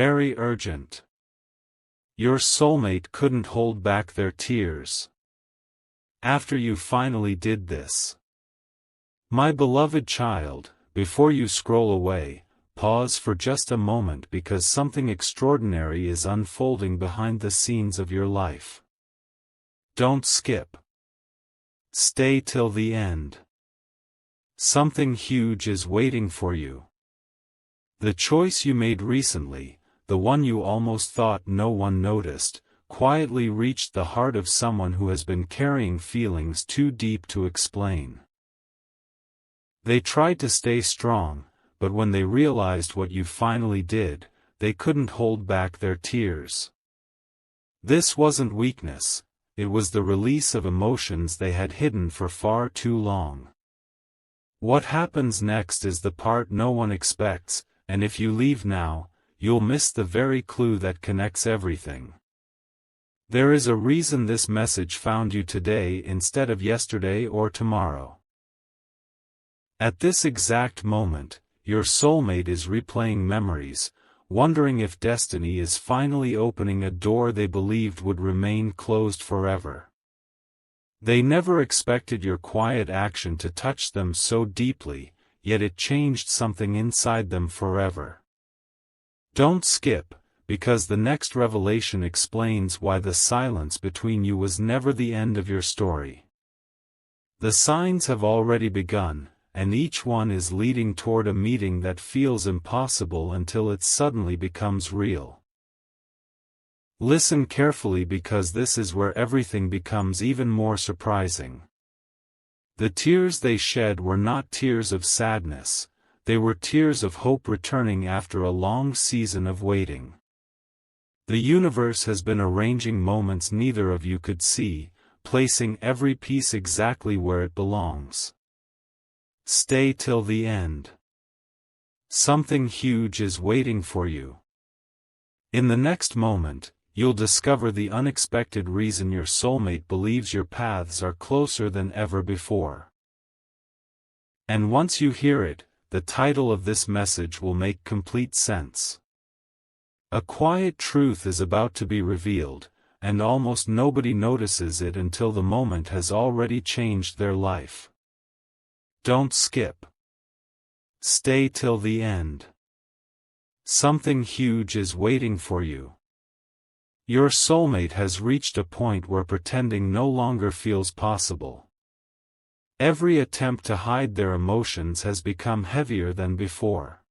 very urgent. Your soulmate couldn't hold back their tears. After you finally did this. My beloved child, before you scroll away, pause for just a moment because something extraordinary is unfolding behind the scenes of your life. Don't skip. Stay till the end. Something huge is waiting for you. The choice you made recently, the one you almost thought no one noticed, quietly reached the heart of someone who has been carrying feelings too deep to explain. They tried to stay strong, but when they realized what you finally did, they couldn't hold back their tears. This wasn't weakness, it was the release of emotions they had hidden for far too long. What happens next is the part no one expects, and if you leave now, you'll miss the very clue that connects everything. There is a reason this message found you today instead of yesterday or tomorrow. At this exact moment, your soulmate is replaying memories, wondering if destiny is finally opening a door they believed would remain closed forever. They never expected your quiet action to touch them so deeply, yet it changed something inside them forever. Don't skip, because the next revelation explains why the silence between you was never the end of your story. The signs have already begun, and each one is leading toward a meeting that feels impossible until it suddenly becomes real. Listen carefully because this is where everything becomes even more surprising. The tears they shed were not tears of sadness, they were tears of hope returning after a long season of waiting. The universe has been arranging moments neither of you could see, placing every piece exactly where it belongs. Stay till the end. Something huge is waiting for you. In the next moment, you'll discover the unexpected reason your soulmate believes your paths are closer than ever before. And once you hear it, the title of this message will make complete sense. A quiet truth is about to be revealed, and almost nobody notices it until the moment has already changed their life. Don't skip. Stay till the end. Something huge is waiting for you. Your soulmate has reached a point where pretending no longer feels possible. Every attempt to hide their emotions has become heavier than before.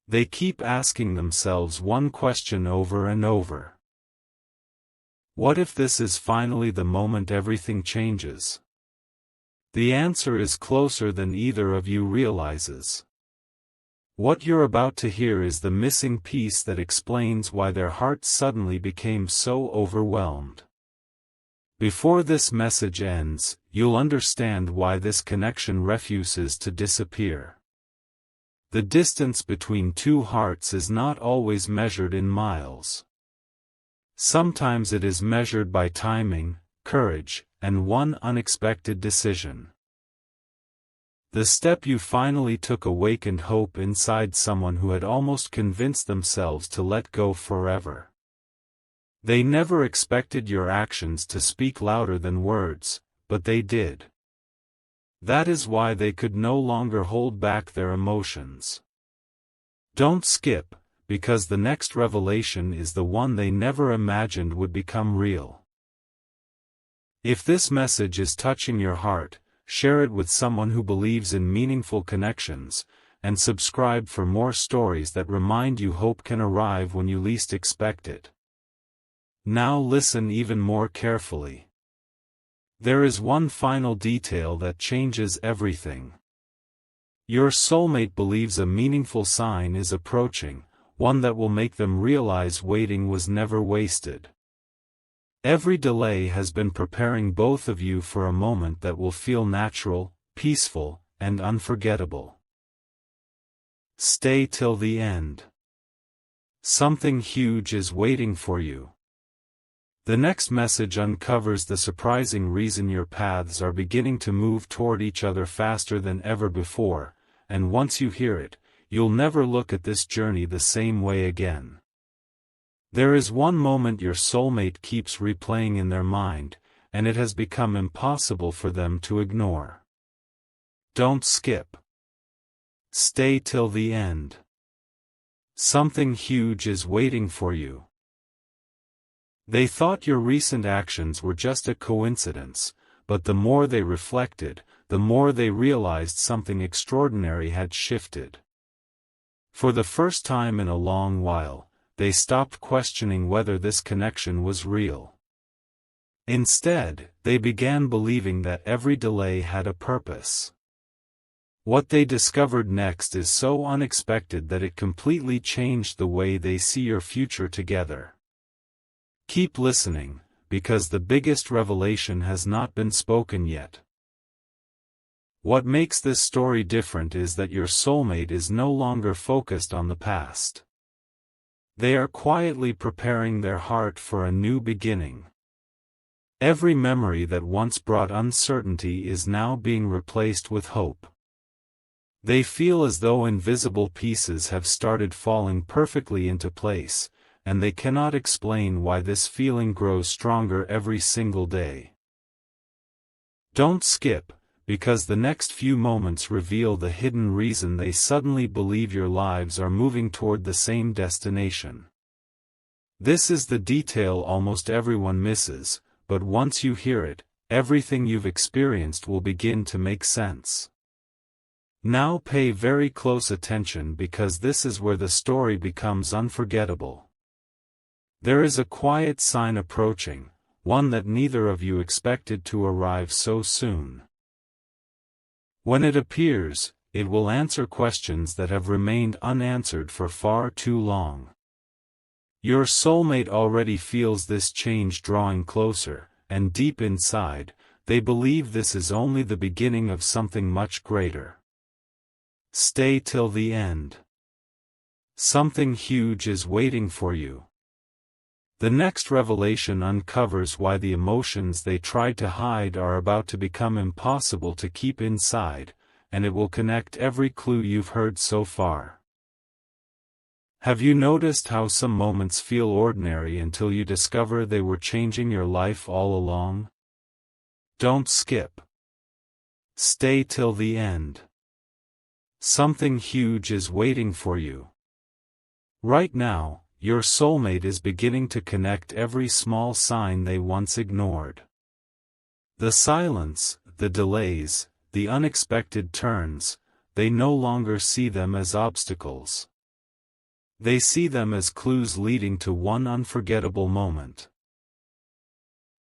They keep asking themselves one question over and over. What if this is finally the moment everything changes? The answer is closer than either of you realizes. What you're about to hear is the missing piece that explains why their hearts suddenly became so overwhelmed. Before this message ends, you'll understand why this connection refuses to disappear. The distance between two hearts is not always measured in miles. Sometimes it is measured by timing, courage, and one unexpected decision. The step you finally took awakened hope inside someone who had almost convinced themselves to let go forever. They never expected your actions to speak louder than words, but they did. That is why they could no longer hold back their emotions. Don't skip, because the next revelation is the one they never imagined would become real. If this message is touching your heart, share it with someone who believes in meaningful connections, and subscribe for more stories that remind you hope can arrive when you least expect it. Now listen even more carefully. There is one final detail that changes everything. Your soulmate believes a meaningful sign is approaching, one that will make them realize waiting was never wasted. Every delay has been preparing both of you for a moment that will feel natural, peaceful, and unforgettable. Stay till the end. Something huge is waiting for you. The next message uncovers the surprising reason your paths are beginning to move toward each other faster than ever before, and once you hear it, you'll never look at this journey the same way again. There is one moment your soulmate keeps replaying in their mind, and it has become impossible for them to ignore. Don't skip. Stay till the end. Something huge is waiting for you. They thought your recent actions were just a coincidence, but the more they reflected, the more they realized something extraordinary had shifted. For the first time in a long while, they stopped questioning whether this connection was real. Instead, they began believing that every delay had a purpose. What they discovered next is so unexpected that it completely changed the way they see your future together. Keep listening, because the biggest revelation has not been spoken yet. What makes this story different is that your soulmate is no longer focused on the past. They are quietly preparing their heart for a new beginning. Every memory that once brought uncertainty is now being replaced with hope. They feel as though invisible pieces have started falling perfectly into place, and they cannot explain why this feeling grows stronger every single day. Don't skip, because the next few moments reveal the hidden reason they suddenly believe your lives are moving toward the same destination. This is the detail almost everyone misses, but once you hear it, everything you've experienced will begin to make sense. Now pay very close attention because this is where the story becomes unforgettable. There is a quiet sign approaching, one that neither of you expected to arrive so soon. When it appears, it will answer questions that have remained unanswered for far too long. Your soulmate already feels this change drawing closer, and deep inside, they believe this is only the beginning of something much greater. Stay till the end. Something huge is waiting for you. The next revelation uncovers why the emotions they tried to hide are about to become impossible to keep inside, and it will connect every clue you've heard so far. Have you noticed how some moments feel ordinary until you discover they were changing your life all along? Don't skip. Stay till the end. Something huge is waiting for you. Right now, your soulmate is beginning to connect every small sign they once ignored. The silence, the delays, the unexpected turns, they no longer see them as obstacles. They see them as clues leading to one unforgettable moment.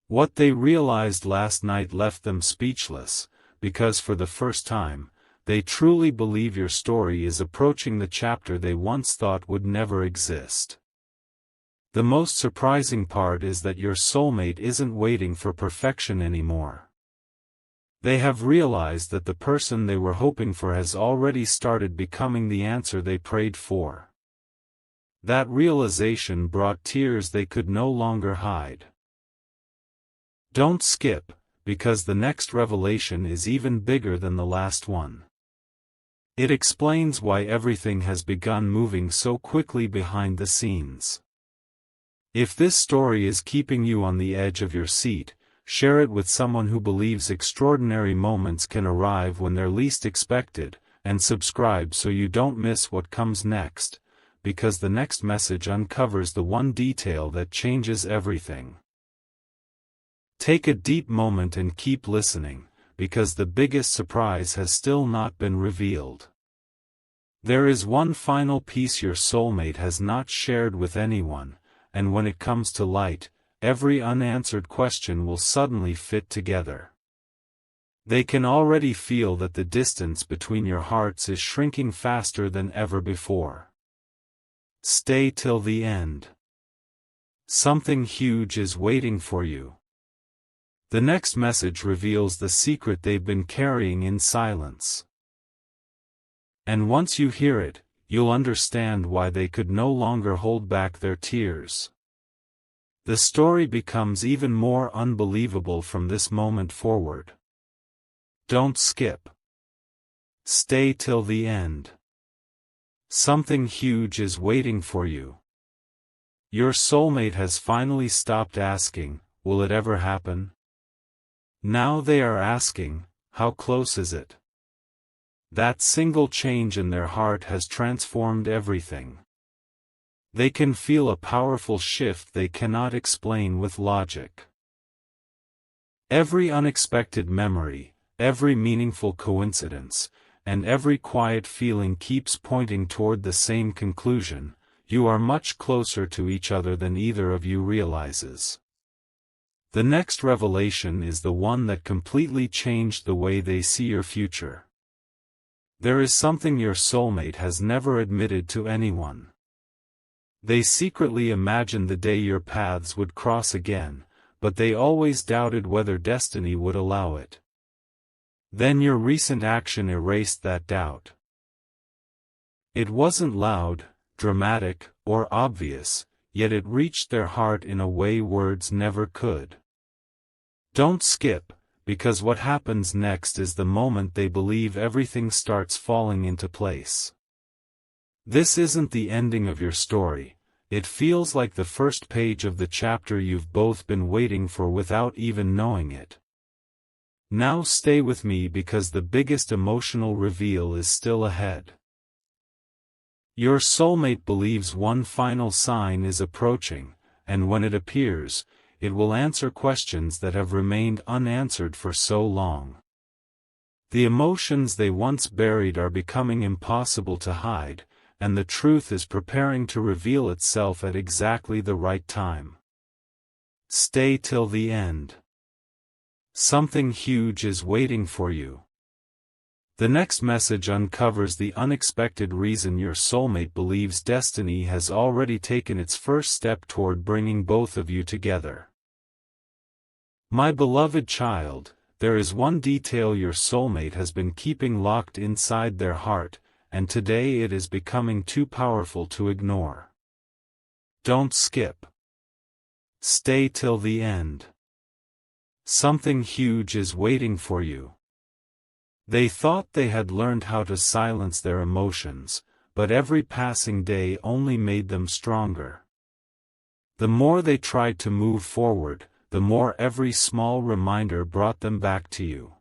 What they realized last night left them speechless, because for the first time, they truly believe your story is approaching the chapter they once thought would never exist. The most surprising part is that your soulmate isn't waiting for perfection anymore. They have realized that the person they were hoping for has already started becoming the answer they prayed for. That realization brought tears they could no longer hide. Don't skip, because the next revelation is even bigger than the last one. It explains why everything has begun moving so quickly behind the scenes. If this story is keeping you on the edge of your seat, share it with someone who believes extraordinary moments can arrive when they're least expected, and subscribe so you don't miss what comes next, because the next message uncovers the one detail that changes everything. Take a deep moment and keep listening, because the biggest surprise has still not been revealed. There is one final piece your soulmate has not shared with anyone, and when it comes to light, every unanswered question will suddenly fit together. They can already feel that the distance between your hearts is shrinking faster than ever before. Stay till the end. Something huge is waiting for you. The next message reveals the secret they've been carrying in silence. And once you hear it, you'll understand why they could no longer hold back their tears. The story becomes even more unbelievable from this moment forward. Don't skip. Stay till the end. Something huge is waiting for you. Your soulmate has finally stopped asking, "Will it ever happen?" Now they are asking, "How close is it?" That single change in their heart has transformed everything. They can feel a powerful shift they cannot explain with logic. Every unexpected memory, every meaningful coincidence, and every quiet feeling keeps pointing toward the same conclusion: you are much closer to each other than either of you realizes. The next revelation is the one that completely changed the way they see your future. There is something your soulmate has never admitted to anyone. They secretly imagined the day your paths would cross again, but they always doubted whether destiny would allow it. Then your recent action erased that doubt. It wasn't loud, dramatic, or obvious, yet it reached their heart in a way words never could. Don't skip, because what happens next is the moment they believe everything starts falling into place. This isn't the ending of your story, it feels like the first page of the chapter you've both been waiting for without even knowing it. Now stay with me because the biggest emotional reveal is still ahead. Your soulmate believes one final sign is approaching, and when it appears, it will answer questions that have remained unanswered for so long. The emotions they once buried are becoming impossible to hide, and the truth is preparing to reveal itself at exactly the right time. Stay till the end. Something huge is waiting for you. The next message uncovers the unexpected reason your soulmate believes destiny has already taken its first step toward bringing both of you together. My beloved child, there is one detail your soulmate has been keeping locked inside their heart, and today it is becoming too powerful to ignore. Don't skip. Stay till the end. Something huge is waiting for you. They thought they had learned how to silence their emotions, but every passing day only made them stronger. The more they tried to move forward, the more every small reminder brought them back to you.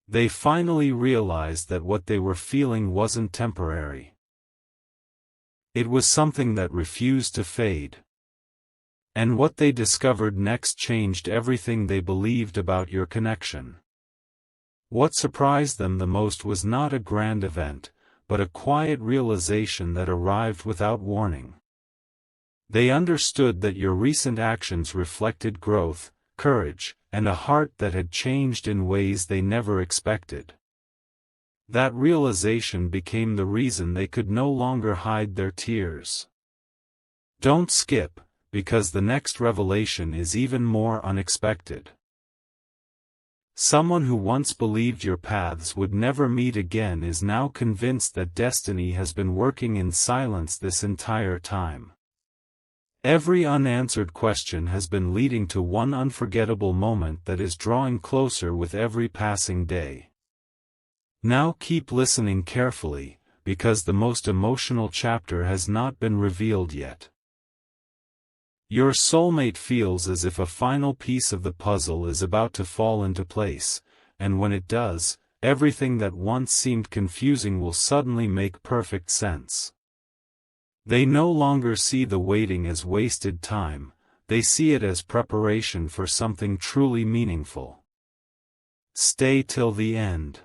They finally realized that what they were feeling wasn't temporary. It was something that refused to fade. And what they discovered next changed everything they believed about your connection. What surprised them the most was not a grand event, but a quiet realization that arrived without warning. They understood that your recent actions reflected growth, courage, and a heart that had changed in ways they never expected. That realization became the reason they could no longer hide their tears. Don't skip, because the next revelation is even more unexpected. Someone who once believed your paths would never meet again is now convinced that destiny has been working in silence this entire time. Every unanswered question has been leading to one unforgettable moment that is drawing closer with every passing day. Now keep listening carefully, because the most emotional chapter has not been revealed yet. Your soulmate feels as if a final piece of the puzzle is about to fall into place, and when it does, everything that once seemed confusing will suddenly make perfect sense. They no longer see the waiting as wasted time, they see it as preparation for something truly meaningful. Stay till the end.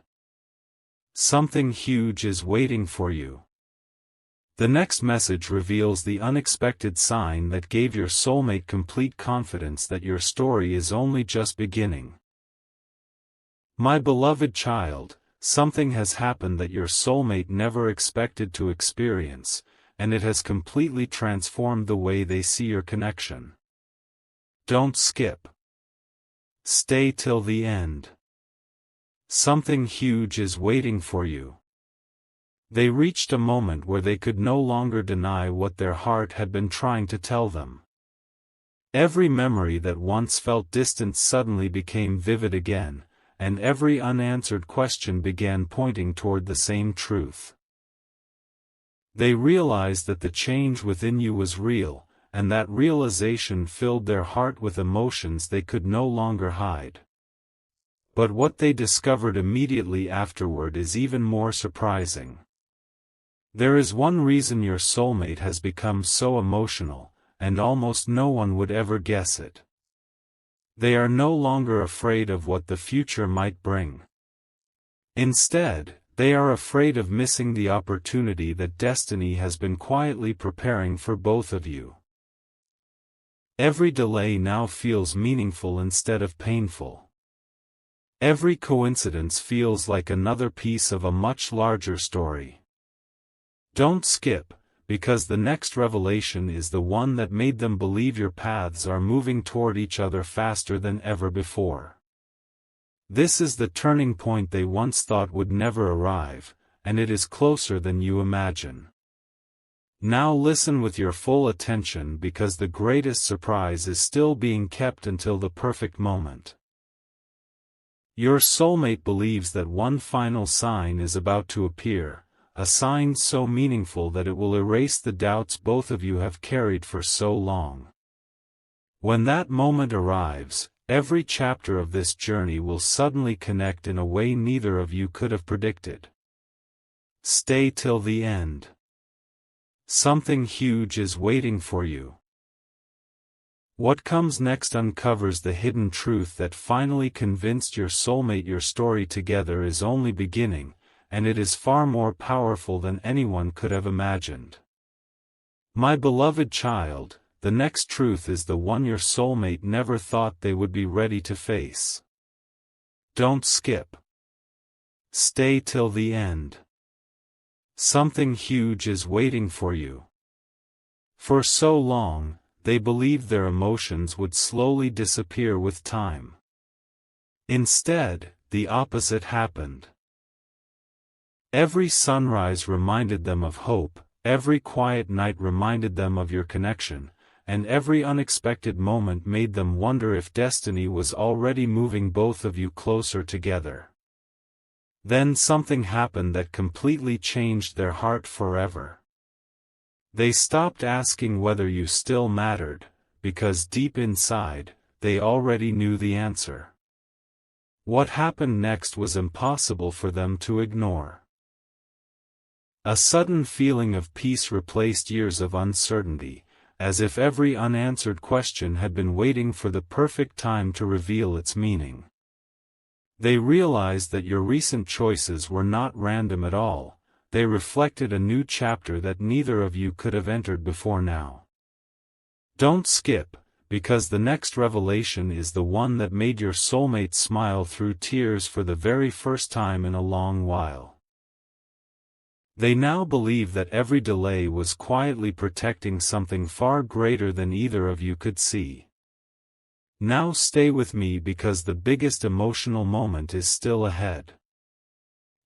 Something huge is waiting for you. The next message reveals the unexpected sign that gave your soulmate complete confidence that your story is only just beginning. My beloved child, something has happened that your soulmate never expected to experience, and it has completely transformed the way they see your connection. Don't skip. Stay till the end. Something huge is waiting for you. They reached a moment where they could no longer deny what their heart had been trying to tell them. Every memory that once felt distant suddenly became vivid again, and every unanswered question began pointing toward the same truth. They realized that the change within you was real, and that realization filled their heart with emotions they could no longer hide. But what they discovered immediately afterward is even more surprising. There is one reason your soulmate has become so emotional, and almost no one would ever guess it. They are no longer afraid of what the future might bring. Instead, they are afraid of missing the opportunity that destiny has been quietly preparing for both of you. Every delay now feels meaningful instead of painful. Every coincidence feels like another piece of a much larger story. Don't skip, because the next revelation is the one that made them believe your paths are moving toward each other faster than ever before. This is the turning point they once thought would never arrive, and it is closer than you imagine. Now listen with your full attention, because the greatest surprise is still being kept until the perfect moment. Your soulmate believes that one final sign is about to appear, a sign so meaningful that it will erase the doubts both of you have carried for so long. When that moment arrives, every chapter of this journey will suddenly connect in a way neither of you could have predicted. Stay till the end. Something huge is waiting for you. What comes next uncovers the hidden truth that finally convinced your soulmate your story together is only beginning, and it is far more powerful than anyone could have imagined. My beloved child, the next truth is the one your soulmate never thought they would be ready to face. Don't skip. Stay till the end. Something huge is waiting for you. For so long, they believed their emotions would slowly disappear with time. Instead, the opposite happened. Every sunrise reminded them of hope, every quiet night reminded them of your connection, and every unexpected moment made them wonder if destiny was already moving both of you closer together. Then something happened that completely changed their heart forever. They stopped asking whether you still mattered, because deep inside, they already knew the answer. What happened next was impossible for them to ignore. A sudden feeling of peace replaced years of uncertainty, as if every unanswered question had been waiting for the perfect time to reveal its meaning. They realized that your recent choices were not random at all, they reflected a new chapter that neither of you could have entered before now. Don't skip, because the next revelation is the one that made your soulmate smile through tears for the very first time in a long while. They now believe that every delay was quietly protecting something far greater than either of you could see. Now stay with me, because the biggest emotional moment is still ahead.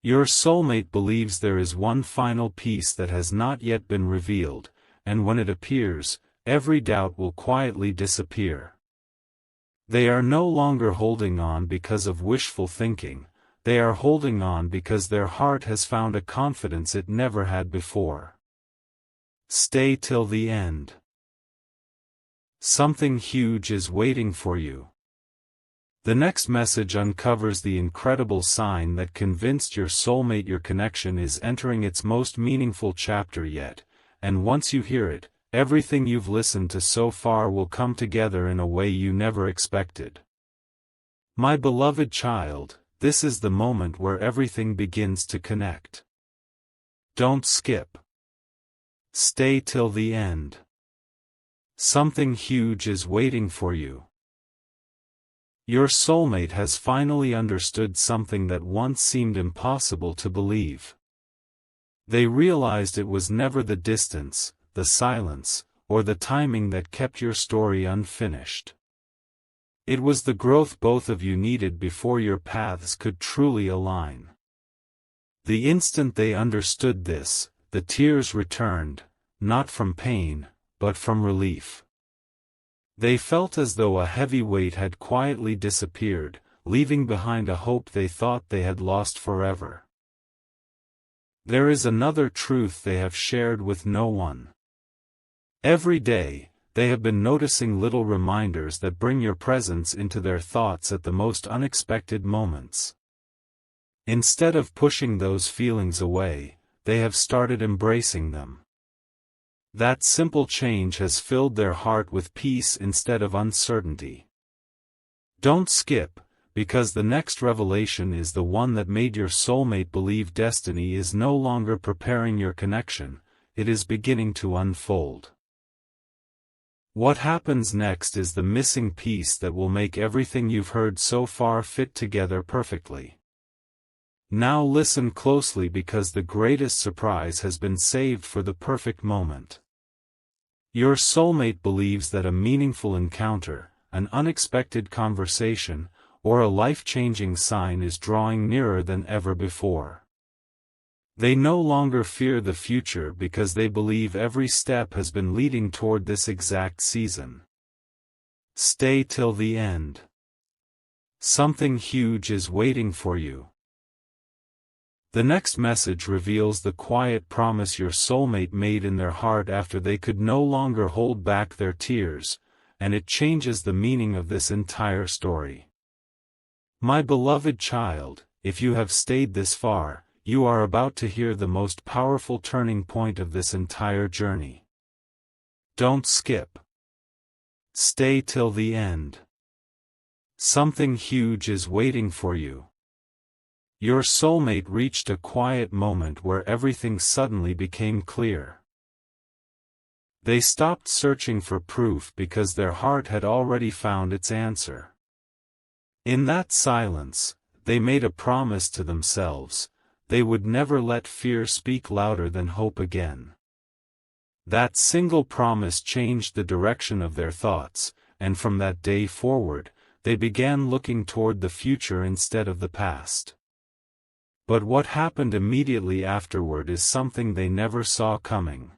Your soulmate believes there is one final piece that has not yet been revealed, and when it appears, every doubt will quietly disappear. They are no longer holding on because of wishful thinking, they are holding on because their heart has found a confidence it never had before. Stay till the end. Something huge is waiting for you. The next message uncovers the incredible sign that convinced your soulmate your connection is entering its most meaningful chapter yet, and once you hear it, everything you've listened to so far will come together in a way you never expected. My beloved child, this is the moment where everything begins to connect. Don't skip. Stay till the end. Something huge is waiting for you. Your soulmate has finally understood something that once seemed impossible to believe. They realized it was never the distance, the silence, or the timing that kept your story unfinished. It was the growth both of you needed before your paths could truly align. The instant they understood this, the tears returned, not from pain, but from relief. They felt as though a heavy weight had quietly disappeared, leaving behind a hope they thought they had lost forever. There is another truth they have shared with no one. Every day, they have been noticing little reminders that bring your presence into their thoughts at the most unexpected moments. Instead of pushing those feelings away, they have started embracing them. That simple change has filled their heart with peace instead of uncertainty. Don't skip, because the next revelation is the one that made your soulmate believe destiny is no longer preparing your connection, it is beginning to unfold. What happens next is the missing piece that will make everything you've heard so far fit together perfectly. Now listen closely, because the greatest surprise has been saved for the perfect moment. Your soulmate believes that a meaningful encounter, an unexpected conversation, or a life-changing sign is drawing nearer than ever before. They no longer fear the future because they believe every step has been leading toward this exact season. Stay till the end. Something huge is waiting for you. The next message reveals the quiet promise your soulmate made in their heart after they could no longer hold back their tears, and it changes the meaning of this entire story. My beloved child, if you have stayed this far, you are about to hear the most powerful turning point of this entire journey. Don't skip. Stay till the end. Something huge is waiting for you. Your soulmate reached a quiet moment where everything suddenly became clear. They stopped searching for proof because their heart had already found its answer. In that silence, they made a promise to themselves: they would never let fear speak louder than hope again. That single promise changed the direction of their thoughts, and from that day forward, they began looking toward the future instead of the past. But what happened immediately afterward is something they never saw coming.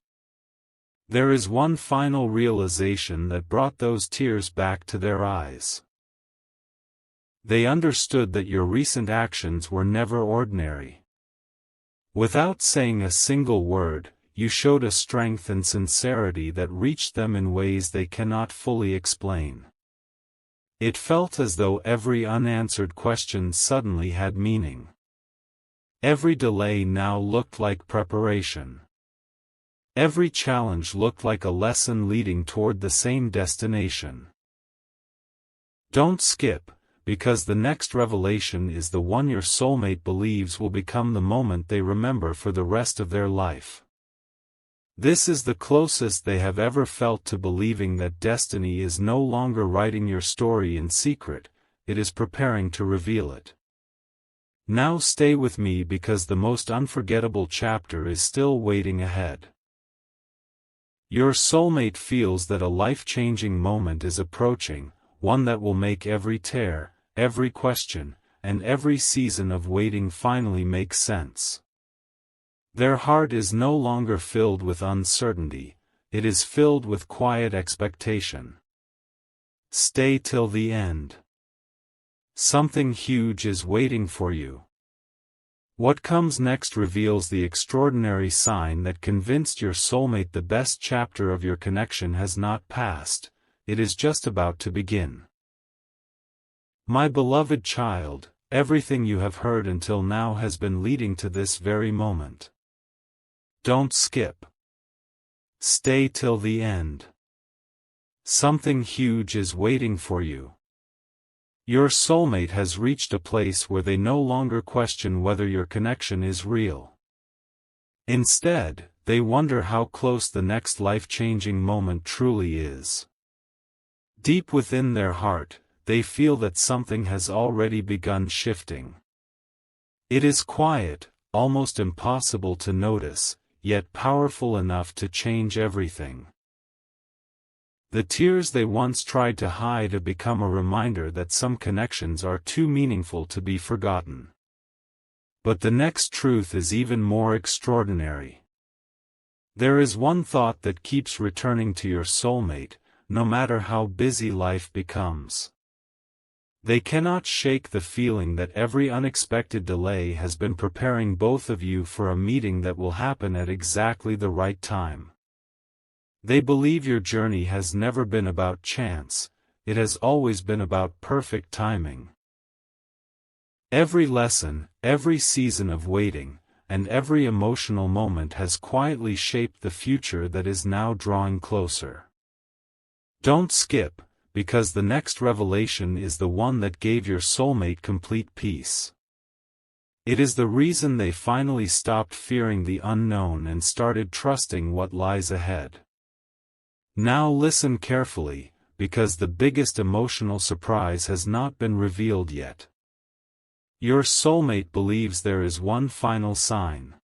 There is one final realization that brought those tears back to their eyes. They understood that your recent actions were never ordinary. Without saying a single word, you showed a strength and sincerity that reached them in ways they cannot fully explain. It felt as though every unanswered question suddenly had meaning. Every delay now looked like preparation. Every challenge looked like a lesson leading toward the same destination. Don't skip, because the next revelation is the one your soulmate believes will become the moment they remember for the rest of their life. This is the closest they have ever felt to believing that destiny is no longer writing your story in secret, it is preparing to reveal it. Now stay with me, because the most unforgettable chapter is still waiting ahead. Your soulmate feels that a life-changing moment is approaching, one that will make every tear, every question, and every season of waiting finally make sense. Their heart is no longer filled with uncertainty, it is filled with quiet expectation. Stay till the end. Something huge is waiting for you. What comes next reveals the extraordinary sign that convinced your soulmate the best chapter of your connection has not passed, it is just about to begin. My beloved child, everything you have heard until now has been leading to this very moment. Don't skip. Stay till the end. Something huge is waiting for you. Your soulmate has reached a place where they no longer question whether your connection is real. Instead, they wonder how close the next life-changing moment truly is. Deep within their heart, they feel that something has already begun shifting. It is quiet, almost impossible to notice, yet powerful enough to change everything. The tears they once tried to hide have become a reminder that some connections are too meaningful to be forgotten. But the next truth is even more extraordinary. There is one thought that keeps returning to your soulmate, no matter how busy life becomes. They cannot shake the feeling that every unexpected delay has been preparing both of you for a meeting that will happen at exactly the right time. They believe your journey has never been about chance, it has always been about perfect timing. Every lesson, every season of waiting, and every emotional moment has quietly shaped the future that is now drawing closer. Don't skip, because the next revelation is the one that gave your soulmate complete peace. It is the reason they finally stopped fearing the unknown and started trusting what lies ahead. Now listen carefully, because the biggest emotional surprise has not been revealed yet. Your soulmate believes there is one final sign.